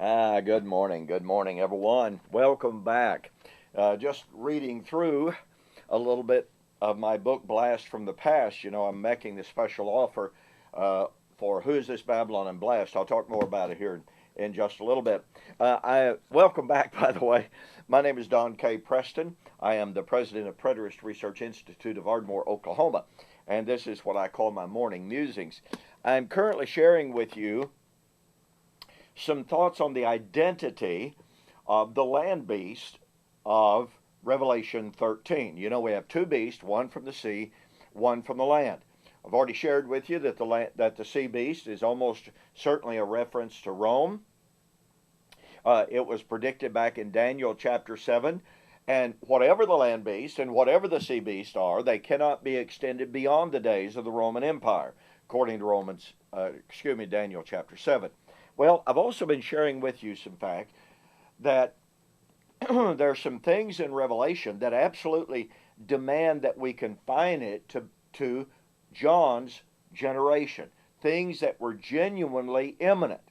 Good morning. Good morning, everyone. Welcome back. Just reading through a little bit of my book, Blast from the Past. I'm making this special offer for Who is This Babylon and Blast. I'll talk more about it here in just a little bit. I welcome back, by the way. My name is Don K. Preston. I am the president of Preterist Research Institute of Ardmore, Oklahoma, and this is what I call my morning musings. I'm currently sharing with you some thoughts on the identity of the land beast of Revelation 13. We have two beasts, one from the sea, one from the land. I've already shared with you that the sea beast is almost certainly a reference to Rome. It was predicted back in Daniel chapter 7. And whatever the land beast and whatever the sea beast are, they cannot be extended beyond the days of the Roman Empire, according to Daniel chapter 7. Well, I've also been sharing with you some fact that there are some things in Revelation that absolutely demand that we confine it to John's generation, things that were genuinely imminent.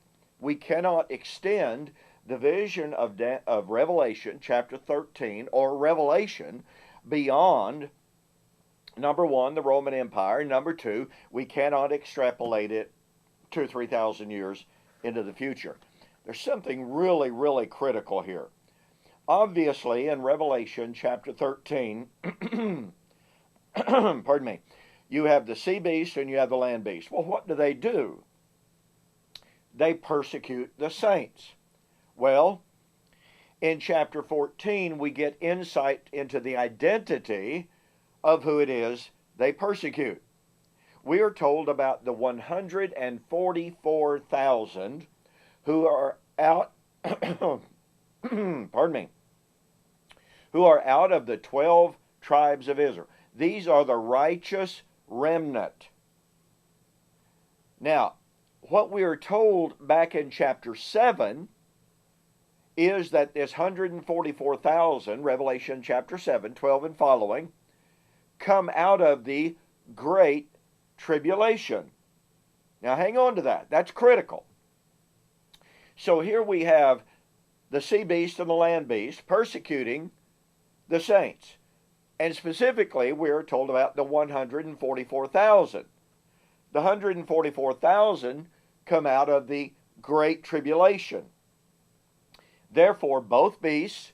We cannot extend the vision of Revelation chapter 13 or Revelation beyond, number one, the Roman Empire. Number two, we cannot extrapolate it 2,000 or 3,000 years into the future. There's something really, really critical here. Obviously, in Revelation chapter 13, pardon me, you have the sea beast and you have the land beast. Well, what do? They persecute the saints. Well, in chapter 14, we get insight into the identity of who it is they persecute. We are told about the 144,000 who are out, pardon me, who are out of the 12 tribes of Israel. These are the righteous remnant. Now, what we are told back in chapter 7 is that this 144,000, Revelation chapter 7, 12 and following, come out of the great tribulation. Now hang on to that. That's critical. So here we have the sea beast and the land beast persecuting the saints. And specifically, we're told about the 144,000. The 144,000 come out of the great tribulation. Therefore, both beasts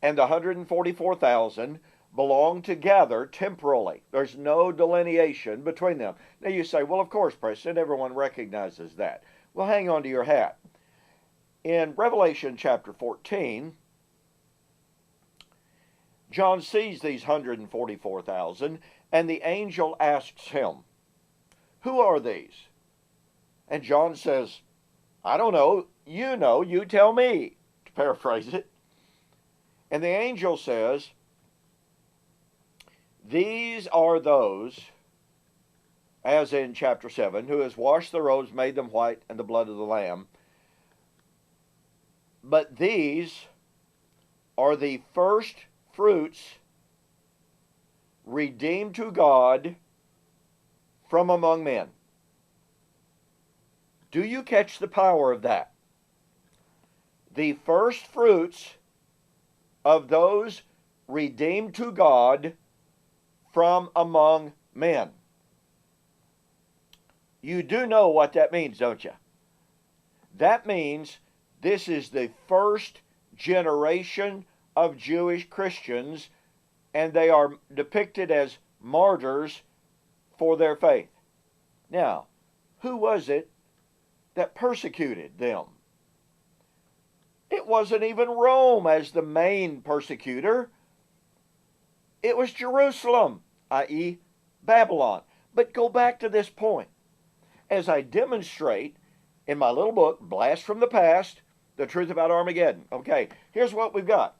and the 144,000 belong together temporally. There's no delineation between them. Now you say, well, of course, Preston, everyone recognizes that. Well, hang on to your hat. In Revelation chapter 14, John sees these 144,000, and the angel asks him, who are these? And John says, I don't know. You tell me, to paraphrase it. And the angel says, these are those, as in chapter 7, who has washed the robes, made them white in the blood of the Lamb. But these are the first fruits redeemed to God from among men. Do you catch the power of that? The first fruits of those redeemed to God from among men. You do know what that means, don't you? That means this is the first generation of Jewish Christians, and they are depicted as martyrs for their faith. Now, who was it that persecuted them? It wasn't even Rome as the main persecutor. It was Jerusalem, i.e. Babylon. But go back to this point. As I demonstrate in my little book, Blast from the Past, The Truth About Armageddon. Okay, here's what we've got.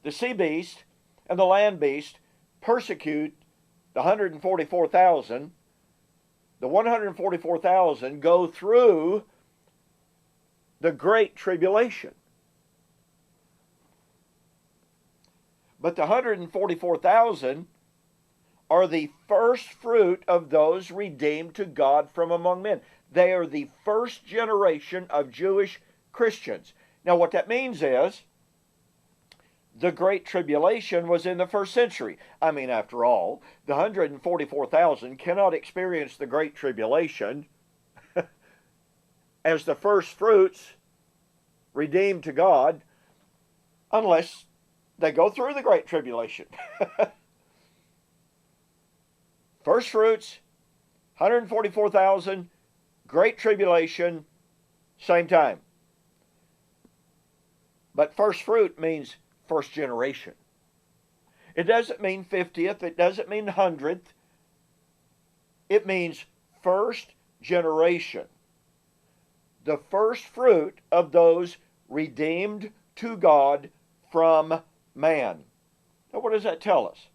The sea beast and the land beast persecute the 144,000. The 144,000 go through the Great Tribulation. But the 144,000 are the first fruit of those redeemed to God from among men. They are the first generation of Jewish Christians. Now, what that means is the Great Tribulation was in the first century. I mean, after all, the 144,000 cannot experience the Great Tribulation as the first fruits redeemed to God unless they go through the Great Tribulation. First fruits, 144,000, Great Tribulation, same time. But first fruit means first generation. It doesn't mean 50th. It doesn't mean 100th. It means first generation. The first fruit of those redeemed to God from man. Now, what does that tell us?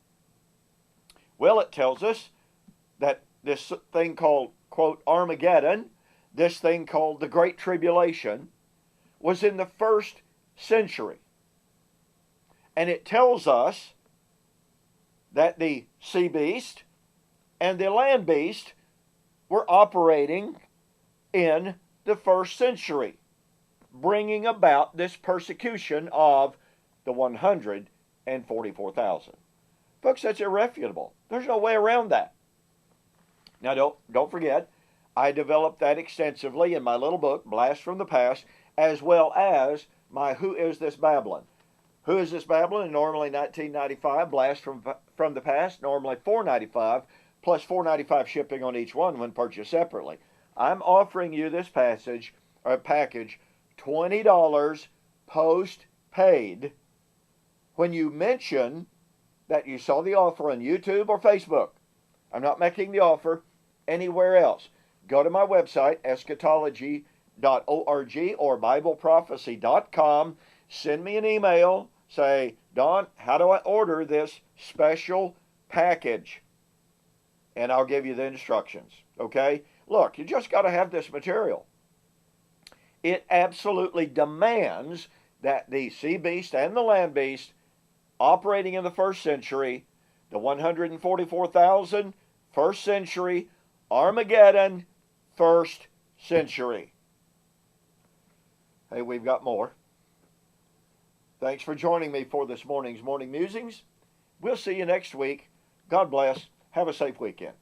Well, it tells us that this thing called, quote, Armageddon, this thing called the Great Tribulation, was in the first century. And it tells us that the sea beast and the land beast were operating in the first century, bringing about this persecution of the 144,000. Folks, that's irrefutable. There's no way around that. Now, don't forget, I developed that extensively in my little book, Blast from the Past, as well as my Who Is This Babylon? Who Is This Babylon? Normally $19.95. Blast from the Past, normally $4.95, plus $4.95 shipping on each one when purchased separately. I'm offering you this package, $20 post-paid when you mention that you saw the offer on YouTube or Facebook. I'm not making the offer anywhere else. Go to my website, eschatology.org or BibleProphecy.com. Send me an email. Say, Don, how do I order this special package? And I'll give you the instructions. Okay? Look, you just got to have this material. It absolutely demands that the sea beast and the land beast operating in the first century, the 144,000, first century, Armageddon, first century. Hey, we've got more. Thanks for joining me for this morning's Morning Musings. We'll see you next week. God bless. Have a safe weekend.